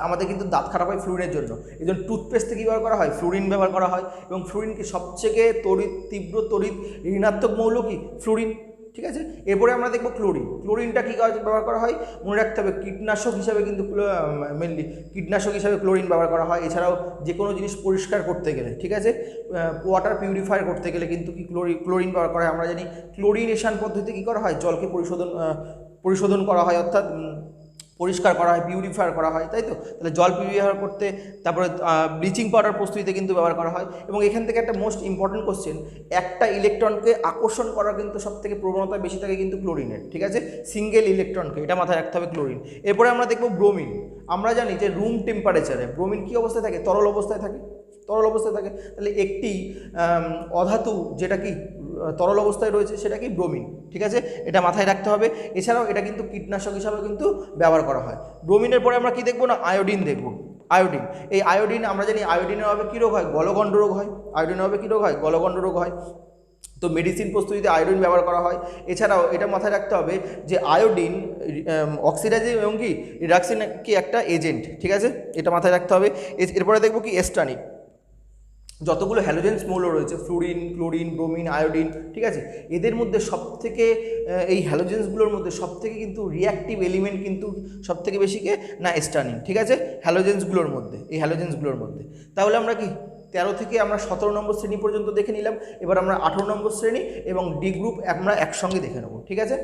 আমাদের কিন্তু দাঁত খারাপ হয় ফ্লুরিনের জন্য, এই জন্য টুথপেস্টে কী ব্যবহার করা হয়, ফ্লুরিন ব্যবহার করা হয়। এবং ফ্লুরিনকে সবথেকে তীব্র তড়িৎ ঋণাত্মক মৌল কি, ফ্লুরিন, ঠিক আছে। এরপরে আমরা দেখব ক্লোরিনটা কী কাজে ব্যবহার করা হয়, মনে রাখতে হবে কীটনাশক হিসাবে কিন্তু, মেনলি কীটনাশক হিসাবে ক্লোরিন ব্যবহার করা হয়। এছাড়াও যে কোনো জিনিস পরিষ্কার করতে গেলে, ঠিক আছে, ওয়াটার পিউরিফায়ার করতে গেলে কিন্তু কি ক্লোরিন ব্যবহার করা হয়। আমরা জানি ক্লোরিনেশন পদ্ধতিতে কী করা হয়, জলকে পরিশোধন করা হয়, অর্থাৎ পরিষ্কার করা হয়, পিউরিফায়ার করা হয়, তাই তো। তাহলে জল পিউরিফায়ার করতে, তারপরে ব্লিচিং পাউডার প্রস্তুতিতে কিন্তু ব্যবহার করা হয়। এবং এখান থেকে একটা মোস্ট ইম্পর্টেন্ট কোশ্চেন, একটা ইলেকট্রনকে আকর্ষণ করার কিন্তু সবথেকে প্রবণতা বেশি থাকে কিন্তু ক্লোরিনের, ঠিক আছে, সিঙ্গেল ইলেকট্রনকে, এটা মাথায় রাখতে হবে, ক্লোরিন। এরপরে আমরা দেখব ব্রোমিন। আমরা জানি যে রুম টেম্পারেচারে ব্রোমিন কী অবস্থায় থাকে, তরল অবস্থায় থাকে। তাহলে একটি অধাতু যেটা কি তরল অবস্থায় রয়েছে সেটা কি, ব্রোমিন, ঠিক আছে, এটা মাথায় রাখতে হবে। এছাড়াও এটা কিন্তু কীটনাশক হিসাবে কিন্তু ব্যবহার করা হয়। ব্রোমিনের পরে আমরা কি দেখবো না, আয়োডিন দেখব। এই আয়োডিন আমরা জানি, আয়োডিনের অভাবে কী রোগ হয়, গলগণ্ড রোগ হয়। আয়োডিনের অভাবে কী রোগ হয়, গলগণ্ড রোগ হয়। তো মেডিসিন প্রস্তুতিতে আয়োডিন ব্যবহার করা হয়। এছাড়াও এটা মাথায় রাখতে হবে যে আয়োডিন অক্সিডাইজিং এবং কি রিডাকশন কি একটা এজেন্ট, ঠিক আছে, এটা মাথায় রাখতে হবে। এরপরে দেখব কি, এস্টানিক। যতগুলো হ্যালোজেন্স মৌল রয়েছে, ফ্লুরিন, ক্লোরিন, ব্রোমিন, আয়োডিন, ঠিক আছে, এদের মধ্যে সবথেকে, এই হ্যালোজেন্সগুলোর মধ্যে সবথেকে কিন্তু রিঅ্যাক্টিভ এলিমেন্ট কিন্তু সবথেকে বেশি কে না, এস্টানিন, ঠিক আছে, হ্যালোজেন্সগুলোর মধ্যে। তাহলে আমরা কি 13 থেকে আমরা 17 নম্বর শ্রেণী পর্যন্ত দেখে নিলাম। এবার আমরা 18 নম্বর শ্রেণী এবং ডি গ্রুপ আমরা একসঙ্গে দেখে নেব, ঠিক আছে।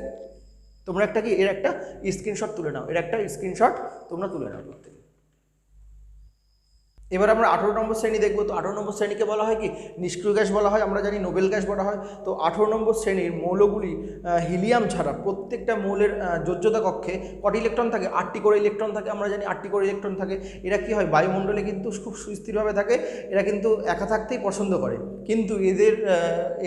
তোমরা এর একটা স্ক্রিনশট তুলে নাও, তোমরা তুলে নাও প্রত্যেকে। এবার আমরা 18 নম্বর শ্রেণী দেখব। তো 18 নম্বর শ্রেণীকে বলা হয় কি নিষ্ক্রিয় গ্যাস বলা হয়, আমরা জানি নোবেল গ্যাস বলা হয়। তো 18 নম্বর শ্রেণীর মৌলগুলি হিলিয়াম ছাড়া প্রত্যেকটা মৌলের যোজ্যতা কক্ষে কটি ইলেকট্রন থাকে? 8টি করে ইলেকট্রন থাকে, আমরা জানি 8টি করে ইলেকট্রন থাকে। এরা কি হয় বায়ুমণ্ডলে কিন্তু খুব সুস্থিরভাবে থাকে, এরা কিন্তু একা থাকতেই পছন্দ করে। কিন্তু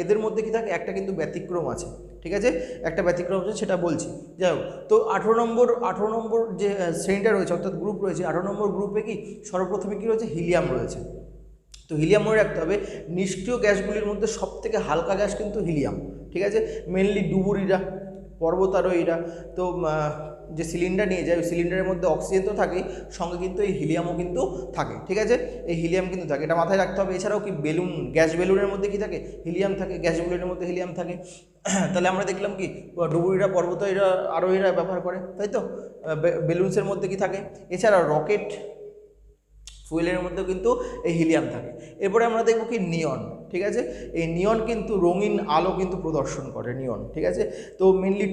এদের মধ্যে কি থাকে একটা কিন্তু ব্যতিক্রম আছে, ঠিক আছে, একটা ব্যতিক্রম আছে সেটা বলছি। যাই হোক, তো 18 নম্বর যে শ্রেণীটা রয়েছে অর্থাৎ গ্রুপ রয়েছে, 18 নম্বর গ্রুপে কি সর্বপ্রথমে কী রয়েছে? হিলিয়াম রয়েছে। তো হিলিয়াম মনে রাখতে হবে নিষ্ক্রিয় গ্যাসগুলির মধ্যে সবথেকে হালকা গ্যাস কিন্তু হিলিয়াম, ঠিক আছে। মেনলি ডুবুরিরা, পর্বতারোহীরা তো যে সিলিন্ডার নিয়ে যায় ওই সিলিন্ডারের মধ্যে অক্সিজেন তো থাকেই, সঙ্গে কিন্তু এই হিলিয়ামও কিন্তু থাকে, ঠিক আছে। এই হিলিয়াম কিন্তু থাকে, এটা মাথায় রাখতে হবে। এছাড়াও কি বেলুন, গ্যাস বেলুনের মধ্যে কি থাকে? হিলিয়াম থাকে, গ্যাস বেলুনের মধ্যে হিলিয়াম থাকে। তাহলে আমরা দেখলাম কি ডুবুরিরা, পর্বতারোহীরা, আরোহীরা ব্যবহার করে, তাই তো। বেলুনসের মধ্যে কি থাকে? এছাড়াও রকেট ফুয়েলের মধ্যেও কিন্তু এই হিলিয়াম থাকে। এরপরে আমরা দেখব কি নিয়ন, ঠিক আছে। এই নিয়ন কিন্তু রঙিন আলো কিন্তু প্রদর্শন করে নিয়ন, ঠিক আছে। তো মেনলি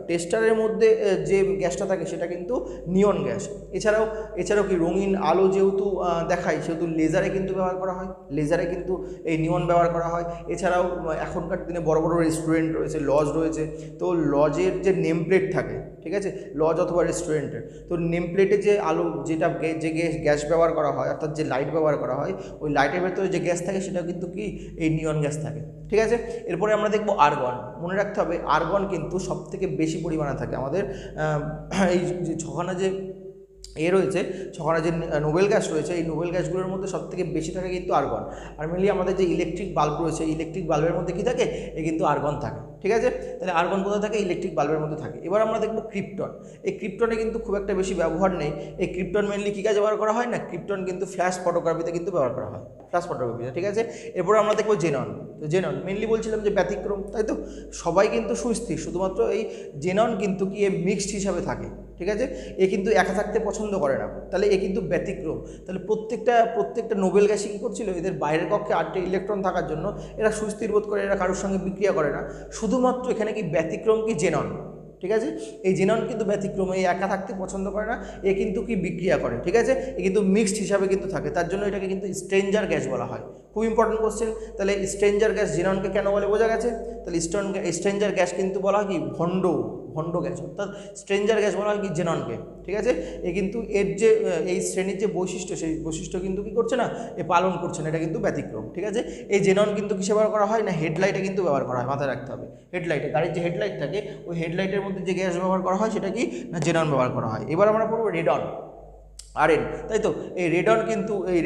টেস্টারের মধ্যে যে গ্যাসটা থাকে সেটা কিন্তু নিয়ন গ্যাস। এছাড়াও কি রঙিন আলো যেহেতু দেখায় সেহেতু লেজারে কিন্তু ব্যবহার করা হয়, লেজারে কিন্তু এই নিয়ন ব্যবহার করা হয়। এছাড়াও এখনকার দিনে বড় বড় রেস্টুরেন্ট রয়েছে, লজ রয়েছে, তো লজের যে নেম প্লেট থাকে, ঠিক আছে, লজ অথবা রেস্টুরেন্টের, তো নেম প্লেটে যে আলো যেটা যে গ্যাস ব্যবহার করা হয় অর্থাৎ যে লাইট ব্যবহার করা হয় ওই লাইটের ভেতরে যে গ্যাস থাকে সেটা কিন্তু কি এই নিয়ন গ্যাস থাকে, ঠিক আছে। এরপরে আমরা দেখব আর্গন। মনে রাখতে হবে আর্গন কিন্তু সবথেকে বেশি পরিমাণে থাকে আমাদের এই যে ছখানা যে রয়েছে, ছখানা যে নোবেল গ্যাস রয়েছে, এই নোবেল গ্যাসগুলোর মধ্যে সবথেকে বেশি থাকে কিন্তু আর্গন। আর মেনলি আমাদের যে ইলেকট্রিক বাল্ব রয়েছে, ইলেকট্রিক বাল্বের মধ্যে কী থাকে? কিন্তু আর্গন থাকে, ঠিক আছে। তাহলে আর্গন কোথায় থাকে? ইলেকট্রিক বাল্বের মধ্যে থাকে। এবার আমরা দেখব ক্রিপ্টন। এই ক্রিপ্টনে কিন্তু খুব একটা বেশি ব্যবহার নেই। এই ক্রিপ্টন মেনলি কী কাজে ব্যবহার করা হয় না? ক্রিপ্টন কিন্তু ফ্ল্যাশ ফটোগ্রাফিতে কিন্তু ব্যবহার করা হয়, ফ্ল্যাশ ফটোগ্রাফিতে, ঠিক আছে। এরপরে আমরা দেখব জেনন। তো জেনন মেনলি বলছিলাম যে ব্যতিক্রম, তাই তো। সবাই কিন্তু সুস্থির, শুধুমাত্র এই জেনন কিন্তু কি মিক্সড হিসাবে থাকে, ঠিক আছে। এ কিন্তু একা থাকতে পছন্দ করে না, তাহলে এ কিন্তু ব্যতিক্রম। তাহলে প্রত্যেকটা নোবেল গ্যাসই কী করছিল? এদের বাইরের কক্ষে 8টি ইলেকট্রন থাকার জন্য এরা সুস্থির বোধ করে, এরা কারোর সঙ্গে বিক্রিয়া করে না। শুধুমাত্র এখানে কি ব্যতিক্রম কি জেনন, ঠিক আছে। এই জেনন কিন্তু ব্যতিক্রম, এই একা থাকতে পছন্দ করে না, এ কিন্তু কি বিক্রিয়া করে, ঠিক আছে। এ কিন্তু মিক্সড হিসাবে কিন্তু থাকে, তার জন্য এটাকে কিন্তু স্ট্রেঞ্জার গ্যাস বলা হয়। খুব ইম্পর্টেন্ট কোশ্চেন। তাহলে স্ট্রেঞ্জার গ্যাস জেননকে কেন বলে বোঝা গেছে। তাহলে স্ট্রেঞ্জার গ্যাস কিন্তু বলা হয় কি ভণ্ড গ্যাস, অর্থাৎ স্ট্রেঞ্জার গ্যাস বলা হয় কি জেননকে, ঠিক আছে। এ কিন্তু এর যে এই শ্রেণীর যে বৈশিষ্ট্য সেই বৈশিষ্ট্য কিন্তু কী করছে না, এ পালন করছে না, এটা কিন্তু ব্যতিক্রম, ঠিক আছে। এই জেনন কিন্তু কিসে ব্যবহার করা হয় না? হেডলাইটে কিন্তু ব্যবহার করা হয়, মাথায় রাখতে হবে। হেডলাইটে, গাড়ির যে হেডলাইট থাকে ওই হেডলাইটের মধ্যে যে গ্যাস ব্যবহার করা হয় সেটা কি না জেনন ব্যবহার করা হয়। এবার আমরা পড়ব রেডন, আরএন, তাই তো। এই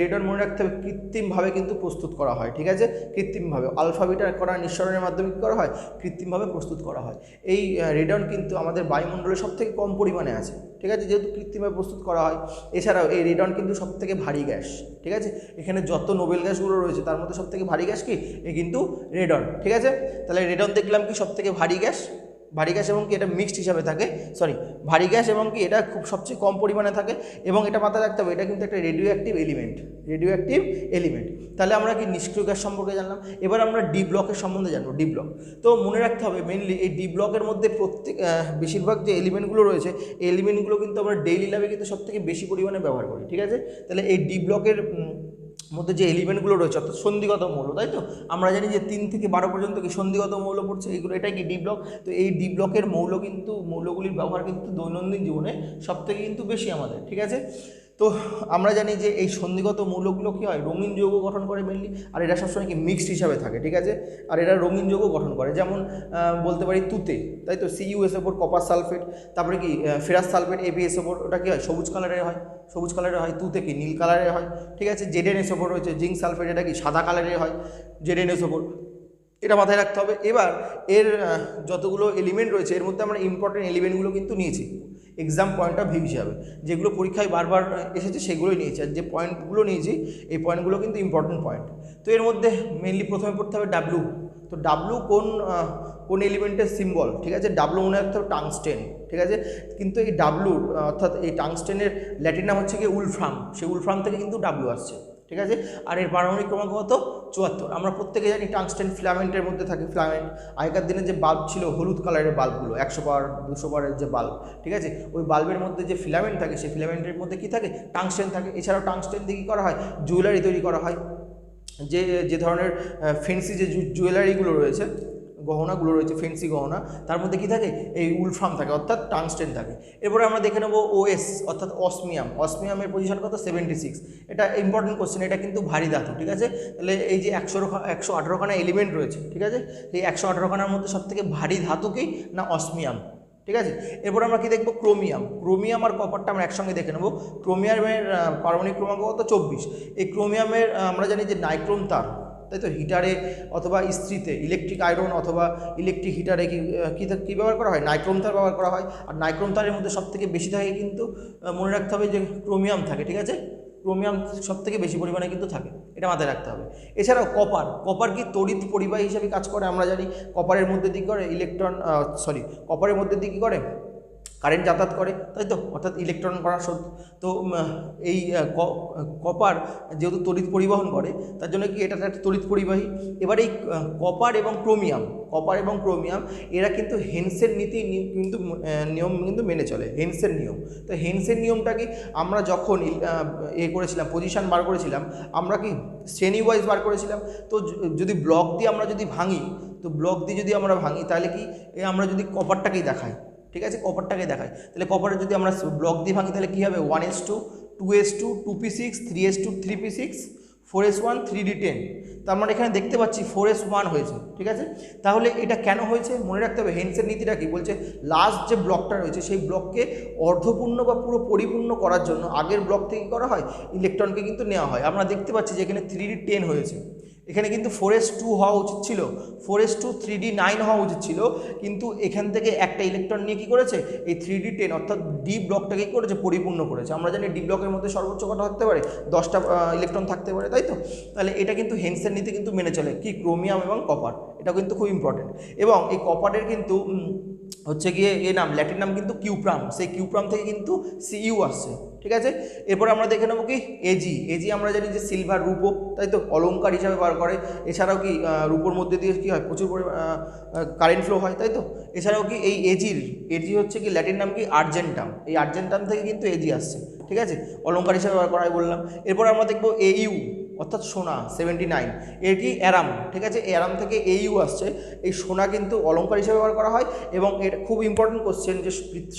রেডন মনে রাখতে হবে কৃত্রিমভাবে কিন্তু প্রস্তুত করা হয়, ঠিক আছে। কৃত্রিমভাবে আলফা বিটা করা নিঃসরণের মাধ্যমে কী করা হয়? কৃত্রিমভাবে প্রস্তুত করা হয়। এই রেডন কিন্তু আমাদের বায়ুমণ্ডলে সবথেকে কম পরিমাণে আছে, ঠিক আছে, যেহেতু কৃত্রিমভাবে প্রস্তুত করা হয়। এছাড়াও এই রেডন কিন্তু সবথেকে ভারী গ্যাস, ঠিক আছে। এখানে যত নোবেল গ্যাসগুলো রয়েছে তার মধ্যে সবথেকে ভারী গ্যাস কি? এ কিন্তু রেডন, ঠিক আছে। তাহলে রেডন দেখলাম কি সবথেকে ভারী গ্যাস এবং কি এটা মিক্সড হিসাবে থাকে, ভারী গ্যাস এবং কি এটা খুব সবচেয়ে কম পরিমাণে থাকে, এবং এটা মাথায় রাখতে হবে এটা কিন্তু একটা রেডিও অ্যাক্টিভ এলিমেন্ট। তাহলে আমরা কি নিষ্ক্রিয় গ্যাস সম্পর্কে জানলাম। এবার আমরা ডি ব্লকের সম্বন্ধে জানবো। ডি ব্লক, তো মনে রাখতে হবে মেনলি এই ডি ব্লকের মধ্যে বেশিরভাগ যে এলিমেন্টগুলো রয়েছে এই এলিমেন্টগুলো কিন্তু আমরা ডেইলি লাইফে কিন্তু সবথেকে বেশি পরিমাণে ব্যবহার করি, ঠিক আছে। তাহলে এই ডি ব্লকের মধ্যে যে এলিমেন্টগুলো রয়েছে অর্থাৎ সন্ধিগত মৌল, তাই তো। আমরা জানি যে 3 থেকে 12 পর্যন্ত কি সন্ধিগত মৌল পড়ছে, এইগুলো এটাই কি ডি ব্লক। তো এই ডি ব্লকের মৌলগুলির ব্যবহার কিন্তু দৈনন্দিন জীবনে সবথেকে কিন্তু বেশি আমাদের, ঠিক আছে। তো আমরা জানি যে এই সন্ধিগত মৌলগুলো কী হয়? রঙিন যৌগ গঠন করে মেনলি, আর এরা সবসময় কি মিক্সড হিসাবে থাকে, ঠিক আছে। আর এরা রঙিন যৌগ গঠন করে, যেমন বলতে পারি তুতে, তাই তো, CuSO4 কপার সালফেট, তারপরে কি ফেরাস সালফেট AbSO4, ওটা কী হয়? সবুজ কালারের হয়। তুতে কি নীল কালারের হয়, ঠিক আছে। ZnSO4 রয়েছে জিঙ্ক সালফেট, এটা কি সাদা কালারের হয়, ZnSO4, এটা মাথায় রাখতে হবে। এবার এর যতগুলো এলিমেন্ট রয়েছে এর মধ্যে আমরা ইম্পর্টেন্ট এলিমেন্টগুলো কিন্তু নিয়েছি এক্সাম পয়েন্ট অফ ভিউ হিসাবে, যেগুলো পরীক্ষায় বারবার এসেছে সেগুলোই নিয়েছি। আর যে পয়েন্টগুলো নিয়েছি এই পয়েন্টগুলো কিন্তু ইম্পর্টেন্ট পয়েন্ট। তো এর মধ্যে মেনলি প্রথমে পড়তে হবে ডাব্লু। তো ডাব্লু কোন এলিমেন্টের সিম্বল, ঠিক আছে। ডাব্লু মনে রাখতে হবে টাংস্টেন, ঠিক আছে। কিন্তু এই ডাব্লুর অর্থাৎ এই টাংস্টেনের ল্যাটিন নাম হচ্ছে কি উলফ্রাম, সেই উলফ্রাম থেকে কিন্তু ডাব্লু আসছে, ঠিক আছে। আর এর পারমাণবিক ক্রমাঙ্ক কত? 74। আমরা প্রত্যেকে জানি টাংস্টেন ফিলামেন্টের মধ্যে থাকে। ফিলামেন্ট আগেকার দিনে যে বাল্ব ছিল হলুদ কালারের বাল্বগুলো 100 পাওয়ার 200 পাওয়ারের যে বাল্ব, ঠিক আছে, ওই বাল্বের মধ্যে যে ফিলামেন্ট থাকে সেই ফিলামেন্টের মধ্যে কী থাকে? টাংস্টেন থাকে। এছাড়াও টাংস্টেন দিয়ে কী করা হয়? জুয়েলারি তৈরি করা হয়। যে ধরনের ফেন্সি যে জুয়েলারিগুলো রয়েছে, গহনাগুলো রয়েছে, ফেন্সি গহনা, তার মধ্যে কী থাকে? এই উলফ্রাম থাকে, অর্থাৎ টাংস্টেন থাকে। এরপরে আমরা দেখে নেব ওএস অর্থাৎ অসমিয়াম। অসমিয়ামের পজিশন কত? 76। এটা ইম্পর্টেন্ট কোশ্চেন, এটা কিন্তু ভারী ধাতু, ঠিক আছে। তাহলে এই যে 118খানা এলিমেন্ট রয়েছে, ঠিক আছে, এই 118খানার মধ্যে সবথেকে ভারী ধাতু কি না? অসমিয়াম, ঠিক আছে। এরপর আমরা কি দেখব? ক্রোমিয়াম। ক্রোমিয়াম আর কপারটা আমরা একসঙ্গে দেখে নেব। ক্রোমিয়ামের পারমাণবিক ক্রমাঙ্ক কত? 24। এই ক্রোমিয়ামের আমরা জানি যে নাইক্রোম তার, তাই তো, হিটারে অথবা ইস্ত্রিতে, ইলেকট্রিক আয়রন অথবা ইলেকট্রিক হিটারে কী ব্যবহার করা হয়? নাইক্রোম তার ব্যবহার করা হয়। আর নাইক্রোম তারের মধ্যে সবথেকে বেশি থাকে কিন্তু মনে রাখতে হবে যে ক্রোমিয়াম থাকে, ঠিক আছে। ক্রোমিয়াম সবথেকে বেশি পরিমাণে কিন্তু থাকে, এটা মাথায় রাখতে হবে। এছাড়াও কপার কি তড়িৎ পরিবাহী হিসেবে কাজ করে। আমরা জানি কপারের মধ্যে দিয়ে করে কপারের মধ্যে দিয়ে কী করে? কারেন্ট যাতায়াত করে, তাই তো, অর্থাৎ ইলেকট্রন পরাশোধ। তো এই কপার যেহেতু তড়িৎ পরিবহন করে, তার জন্য কি এটা একটা তড়িৎ পরিবাহী। এবার এই কপার এবং ক্রোমিয়াম এরা কিন্তু হেন্সের নীতি কিন্তু নিয়ম কিন্তু মেনে চলে, হেন্সের নিয়ম। তো হেন্সের নিয়মটা কি? আমরা যখন করেছিলাম, পজিশান বার করেছিলাম, আমরা কি শ্রেণী ওয়াইজ বার করেছিলাম। তো যদি ব্লক দিয়ে আমরা যদি ভাঙি, তাহলে কি আমরা যদি কপারটাকেই দেখাই, ঠিক আছে, কপারটাকে দেখাই, তাহলে কপারে যদি আমরা ব্লক দিয়ে ভাঙি তাহলে কী হবে? 1s2, 2s2, 2p6, 3s2, 3p6, 4s1, 3d10। তার মানে এখানে দেখতে পাচ্ছি 4s1 হয়েছে, ঠিক আছে। তাহলে এটা কেন হয়েছে মনে রাখতে হবে। হেন্সের নীতিটা কি বলছে? লাস্ট যে ব্লকটা রয়েছে সেই ব্লককে অর্ধপূর্ণ বা পুরো পরিপূর্ণ করার জন্য আগের ব্লক থেকে কী করা হয়? ইলেকট্রনকে কিন্তু নেওয়া হয়। আমরা দেখতে পাচ্ছি যে এখানে 3d10 হয়েছে, এখানে কিন্তু 4s2 হওয়া উচিত ছিল, 4s2 3d9 হওয়া উচিত ছিল, কিন্তু এখান থেকে একটা ইলেকট্রন নিয়ে কী করেছে? এই 3d10 অর্থাৎ ডি ব্লকটাকে কী করেছে? পরিপূর্ণ করেছে। আমরা জানি ডি ব্লকের মধ্যে সর্বোচ্চ কটা থাকতে পারে? 10টা ইলেকট্রন থাকতে পারে, তাই তো। তাহলে এটা কিন্তু হেন্সের নীতি কিন্তু মেনে চলে, কি? ক্রোমিয়াম এবং কপার, এটা কিন্তু খুব ইম্পর্টেন্ট। এবং এই কপারের কিন্তু হচ্ছে গিয়ে নাম, ল্যাটিন নাম কিন্তু কিউপ্রাম। সেই কিউপ্রাম থেকে কিন্তু সিইউ আসছে, ঠিক আছে। এরপর আমরা দেখে নেবো কি? এজি আমরা জানি যে সিলভার, রূপো, তাই তো, অলঙ্কার হিসাবে বার করে। এছাড়াও কি রূপোর মধ্যে দিয়ে কী হয়? প্রচুর কারেন্ট ফ্লো হয়, তাই তো। এছাড়াও কি এই এজি হচ্ছে কি ল্যাটিন নাম কি? আর্জেন্টাম। এই আর্জেন্টাম থেকে কিন্তু এজি আসছে, ঠিক আছে, অলঙ্কার হিসাবে বার করা হয় বললাম। এরপর আমরা দেখবো এইউ অর্থাৎ সোনা, 79। এটি অ্যারাম, ঠিক আছে, অ্যারাম থেকে এইউ আসছে। এই সোনা কিন্তু অলঙ্কার হিসেবে ব্যবহার করা হয়। এবং এটা খুব ইম্পর্টেন্ট কোশ্চেন যে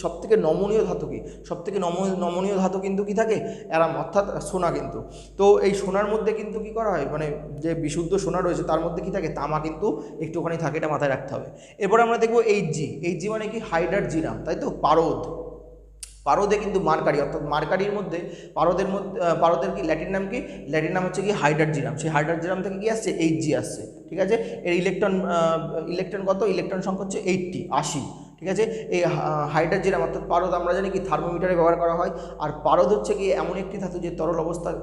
সবথেকে নমনীয় ধাতু কি? সবথেকে নমনীয় ধাতু কিন্তু কি থাকে? অ্যারাম অর্থাৎ সোনা কিন্তু। তো এই সোনার মধ্যে কিন্তু কি করা হয়? মানে যে বিশুদ্ধ সোনা রয়েছে তার মধ্যে কি থাকে? তামা কিন্তু একটুখানি থাকে, এটা মাথায় রাখতে হবে। এরপর আমরা দেখবো এইচজি মানে কি? হাইড্রোজিনাম, তাই তো, পারদে কিন্তু মার্কারি, অর্থাৎ মার্কারির মধ্যে পারদের কি ল্যাটিন নাম কি? ল্যাটিন নাম হচ্ছে কি? হাইড্রোজিনাম। সেই হাইড্রোজিনাম থেকে কি আসছে? এইচজি আসছে, ঠিক আছে। এর ইলেকট্রন কত? ইলেকট্রন সংখ্যা হচ্ছে 80, ঠিক আছে। এই হাইড্রোজিনাম অর্থাৎ পারদ আমরা জানি কি? থার্মোমিটারে ব্যবহার করা হয়। আর পারদ হচ্ছে কি? এমন একটি ধাতু যে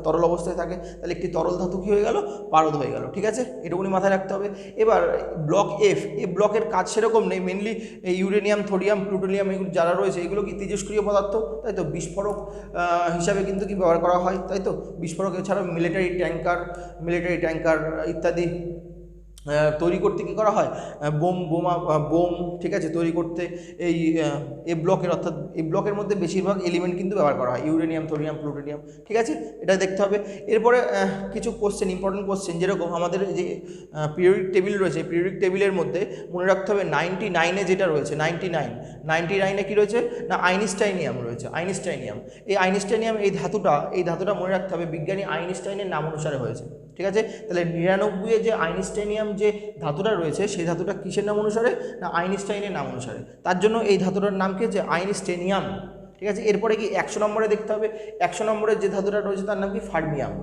তরল অবস্থায় থাকে। তাহলে একটি তরল ধাতু কী হয়ে গেল? পারদ হয়ে গেল, ঠিক আছে। এটুকুনি মাথায় রাখতে হবে। এবার ব্লক এফ, এই ব্লকের কাজ সেরকম নেই। মেনলি এই ইউরেনিয়াম, থোরিয়াম, প্লুটোনিয়াম এগুলো যারা রয়েছে এগুলো কি? তেজস্ক্রিয় পদার্থ, তাই তো। বিস্ফোরক হিসাবে কিন্তু কি ব্যবহার করা হয়, তাই তো। বিস্ফোরক এছাড়াও মিলিটারি ট্যাঙ্কার ইত্যাদি তৈরি করতে কী করা হয়? বোম, ঠিক আছে, তৈরি করতে এই ব্লকের, অর্থাৎ এই ব্লকের মধ্যে বেশিরভাগ এলিমেন্ট কিন্তু ব্যবহার করা হয়, ইউরেনিয়াম, থোরিয়াম, প্লুটোনিয়াম, ঠিক আছে, এটা দেখতে হবে। এরপরে কিছু কোশ্চেন, ইম্পর্টেন্ট কোশ্চেন, যেরকম আমাদের যে পিরিয়ডিক টেবিল রয়েছে, পিরিয়ডিক টেবিলের মধ্যে মনে রাখতে হবে 99-এ যেটা রয়েছে, 99-এ কী রয়েছে না? আইনস্টাইনিয়াম রয়েছে, আইনস্টাইনিয়াম। এই আইনস্টাইনিয়াম এই ধাতুটা মনে রাখতে হবে বিজ্ঞানী আইনস্টাইনের নাম অনুসারে হয়েছে, ঠিক আছে। তাহলে 99-এ যে আইনস্টাইনিয়াম যে ধাতুটা রয়েছে সেই ধাতুটা কিসের নাম অনুসারে না? আইনস্টাইনের নাম অনুসারে। তার জন্য এই ধাতুটার নাম কি হচ্ছে? আইনস্টাইনিয়াম, ঠিক আছে। এরপরে কি 100 নম্বরে দেখতে হবে, 100 নম্বরের যে ধাতুটা রয়েছে তার নাম কি? ফার্মিয়াম।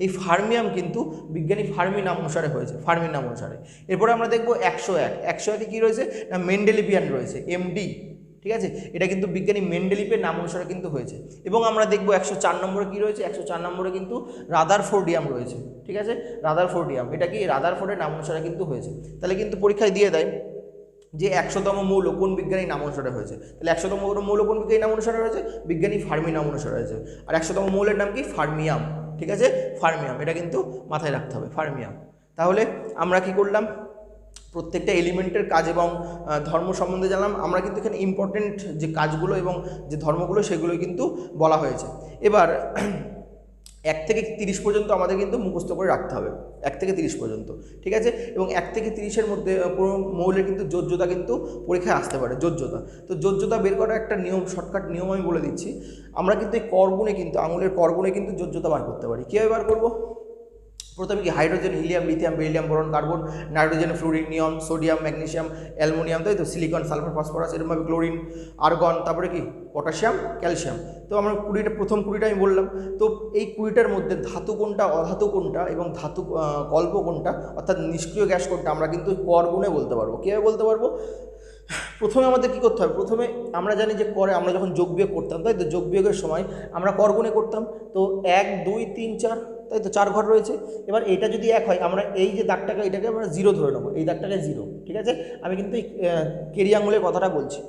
এই ফার্মিয়াম কিন্তু বিজ্ঞানী ফার্মি নাম অনুসারে হয়েছে, ফার্মির নাম অনুসারে। এরপরে আমরা দেখবো 101-এ কী রয়েছে না? মেন্ডেলিভিয়ান রয়েছে, এমডি, ঠিক আছে। এটা কিন্তু বিজ্ঞানী মেন্ডেলিভের নাম অনুসারে কিন্তু হয়েছে। এবং আমরা দেখবো 104 নম্বরে কী রয়েছে? 104 নম্বরে কিন্তু রাদারফোর্ডিয়াম রয়েছে, ঠিক আছে, রাদারফোর্ডিয়াম। এটা কি? রাদারফোর্ডের নাম অনুসারে কিন্তু হয়েছে। তাহলে কিন্তু পরীক্ষায় দিয়ে দেয় যে 100তম মৌল কোন বিজ্ঞানী নাম অনুসারে হয়েছে। তাহলে 100তম মৌল কোন বিজ্ঞানী নাম অনুসারে হয়েছে? বিজ্ঞানী ফার্মি নাম অনুসারে হয়েছে। আর 100তম মৌলের নাম কি? ফার্মিয়াম, ঠিক আছে, ফার্মিয়াম, এটা কিন্তু মাথায় রাখতে হবে, ফার্মিয়াম। তাহলে আমরা কি করলাম, প্রত্যেকটা এলিমেন্টের কাজ এবং ধর্ম সম্বন্ধে জানলাম। আমরা কিন্তু এখানে ইম্পর্টেন্ট যে কাজগুলো এবং যে ধর্মগুলো সেগুলো কিন্তু বলা হয়েছে। এবার 1 থেকে 30 পর্যন্ত আমাদের কিন্তু মুখস্থ করে রাখতে হবে, 1 থেকে 30 পর্যন্ত, ঠিক আছে। এবং 1 থেকে 30-এর মধ্যে কোনো মৌলের কিন্তু যোজ্যতা কিন্তু পরীক্ষায় আসতে পারে, যোজ্যতা। তো যোজ্যতা বের করার একটা নিয়ম, শর্টকাট নিয়ম আমি বলে দিচ্ছি। আমরা কিন্তু এই করগুণে কিন্তু আঙুলের করগুণে কিন্তু যোজ্যতা বার করতে পারি। কীভাবে বার করবো? প্রথমে কি hydrogen, helium, lithium, beryllium, boron, carbon, nitrogen, fluorine, neon, sodium, magnesium, aluminium, তাই তো, সিলিকন, সালফার, ফসফরাস, এরকমভাবে ক্লোরিন, আর্গন, তারপরে কি পটাশিয়াম, ক্যালসিয়াম। তো আমরা 20টা, প্রথম 20টা আমি বললাম। তো এই 20টার মধ্যে ধাতু কোনটা, অধাতু কোনটা এবং ধাতু কল্প কোনটা, অর্থাৎ নিষ্ক্রিয় গ্যাস কোনটা, আমরা কিন্তু করগুণে বলতে পারবো। কীভাবে বলতে পারবো? প্রথমে আমাদের কী করতে হবে? প্রথমে আমরা জানি যে করে আমরা যখন যোগ বিয়োগ করতাম, তাই তো, যোগ বিয়োগের সময় আমরা করগুণে করতাম। তো 1 2 3 4, তাই তো, 4 ঘর রয়েছে। এবার এটা যদি 1 হয়, আমরা এই যে দাগটাকে, এটাকে আমরা 0 ধরে নেবো, এই দাগটাকে 0, ঠিক আছে। আমি কিন্তু এই কেরি আঙুলের কথাটা বলছি,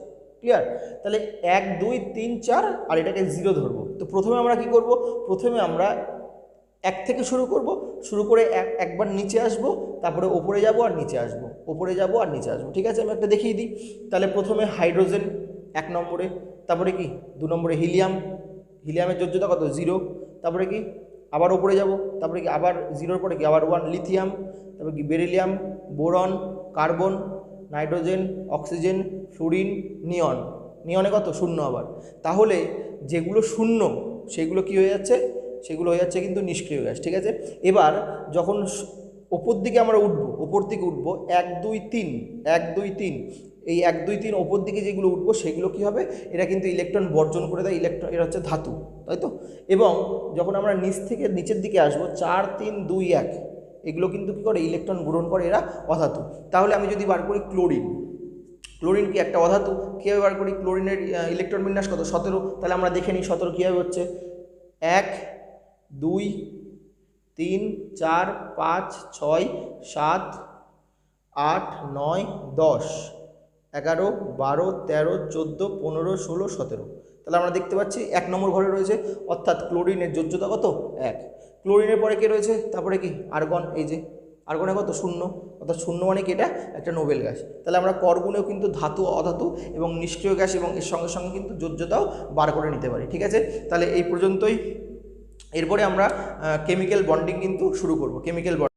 ক্লিয়ার? তাহলে 1 2 3 4 আর এটাকে 0 ধরবো। তো প্রথমে আমরা কি করব? প্রথমে আমরা 1 থেকে শুরু করব, শুরু করে একবার নিচে আসব, তারপরে ওপরে যাব আর নিচে আসব, ওপরে যাব আর নিচে আসব, ঠিক আছে। আমি একটা দেখিয়ে দিই। তাহলে প্রথমে হাইড্রোজেন 1 নম্বরে, তারপরে কি 2 নম্বরে হিলিয়াম, হিলিয়ামের যোজ্যতা কত? 0। তারপরে কি আবার ওপরে যাব, তারপরে কি আবার 0-এর পরে কি আবার 1, লিথিয়াম, তারপরে কি beryllium, boron, carbon, nitrogen, oxygen, fluorine, neon, নিয়নে কত? 0 আবার। তাহলে যেগুলো 0 সেগুলো কি হয়ে যাচ্ছে? সেগুলো হয়ে যাচ্ছে কিন্তু নিষ্ক্রিয় গ্যাস, ঠিক আছে। এবার যখন ওপর দিকে আমরা উঠবো, ওপর দিকে উঠবো 1 2 3, 1 2 3, এই 1 2 3 ওপর দিকে যেগুলো উঠবো সেগুলো কি হবে? এরা কিন্তু ইলেকট্রন বর্জন করে দেয়, ইলেকট্রন, এরা হচ্ছে ধাতু, তাই তো। এবং যখন আমরা নিচ থেকে নিচের দিকে আসবো 4 3 2 1, এগুলো কিন্তু কী করে? ইলেকট্রন গ্রহণ করে, এরা অধাতু। তাহলে আমি যদি বার করি ক্লোরিন, ক্লোরিন কি একটা অধাতু? কীভাবে বার করি? ক্লোরিনের ইলেকট্রন বিন্যাস কত? 17। তাহলে আমরা দেখে নিই 17 কীভাবে হচ্ছে। 1 2 3 4 5 6 7 8 9 10 11 12 13 14 15 16 17। তাহলে আমরা দেখতে পাচ্ছি 1 নম্বর ঘরে রয়েছে, অর্থাৎ ক্লোরিনের যোজ্যতা কত? 1। ক্লোরিনের পরে কে রয়েছে? তারপরে কি আর্গন, এই যে আর্গনে কত? 0, অর্থাৎ 0 মানে কি? এটা একটা নোবেল গ্যাস। তাহলে আমরা করগুণেও কিন্তু ধাতু, অধাতু এবং নিষ্ক্রিয় গ্যাস এবং এর সঙ্গে সঙ্গে কিন্তু যোজ্যতাও বার করে নিতে পারি, ঠিক আছে। তাহলে এই পর্যন্তই। এরপরে আমরা কেমিক্যাল বন্ডিং কিন্তু শুরু করব, কেমিক্যাল বন্ডিং।